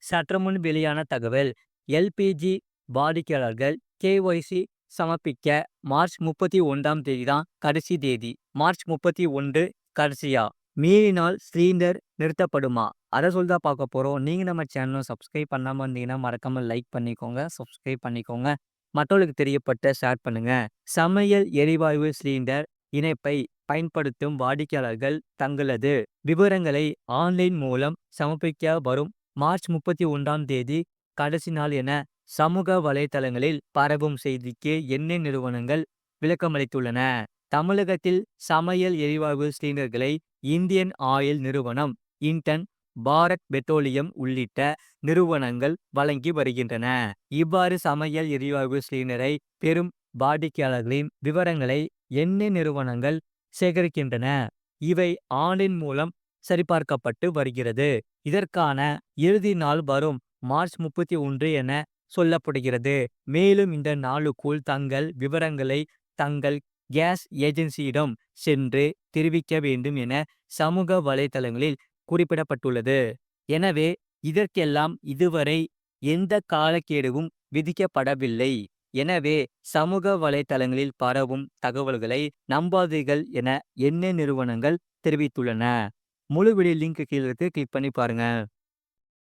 சற்றுமுன் வெளியான தகவல். எல்பிஜி வாடிக்கையாளர்கள் கேஒய்சி சமர்ப்பிக்க மார்ச் 31ஆம் தேதி தான் கடைசி தேதி. மார்ச் 31 கடைசியா? மீறினால் சிலிண்டர் நிறுத்தப்படுமா? அதை சொல்லிதான் பார்க்க போறோம். நீங்க நம்ம சேனலும் சப்ஸ்கிரைப் பண்ணாம இருந்தீங்கன்னா மறக்காம லைக் பண்ணிக்கோங்க, சப்ஸ்கிரைப் பண்ணிக்கோங்க, மற்றவர்களுக்கு தெரியப்பட்ட ஷேர் பண்ணுங்க. சமையல் எரிவாயு சிலிண்டர் இணைப்பை பயன்படுத்தும் வாடிக்கையாளர்கள் தங்களது விவரங்களை ஆன்லைன் மூலம் சமர்ப்பிக்க வரும் மார்ச் 31ஆம் தேதி கடைசி நாள் என சமூக வலைதளங்களில் பரவும் செய்திக்கு எண்ணெய் நிறுவனங்கள் விளக்கமளித்துள்ளன. தமிழகத்தில் சமையல் எரிவாயு சிலிண்டர்களை இந்தியன் ஆயில் நிறுவனம், இண்டன், பாரத் பெட்ரோலியம் உள்ளிட்ட நிறுவனங்கள் வழங்கி வருகின்றன. இவ்வாறு சமையல் எரிவாயு சிலிண்டரை பெறும் வாடிக்கையாளர்களின் விவரங்களை எண்ணெய் நிறுவனங்கள் சேகரிக்கின்றன. இவை ஆன்லைன் மூலம் சரிபார்க்கப்பட்டு வருகிறது. இதற்கான இறுதி நாள் வரும் மார்ச் 31 என சொல்லப்படுகிறது. மேலும் இந்த நாளுக்குள் தங்கள் விவரங்களை தங்கள் கேஸ் ஏஜென்சியிடம் சென்று தெரிவிக்க வேண்டும் என சமூக வலைதளங்களில் குறிப்பிடப்பட்டுள்ளது. எனவே இதற்கெல்லாம் இதுவரை எந்த காலக்கெடுவும் விதிக்கப்படவில்லை. எனவே சமூக வலைதளங்களில் பரவும் தகவல்களை நம்பாதீர்கள் என எண்ணெய் நிறுவனங்கள் தெரிவித்துள்ளன. முழு வீடியோ லிங்க் கீழே இருக்கு, கிளிக் பண்ணி பாருங்க.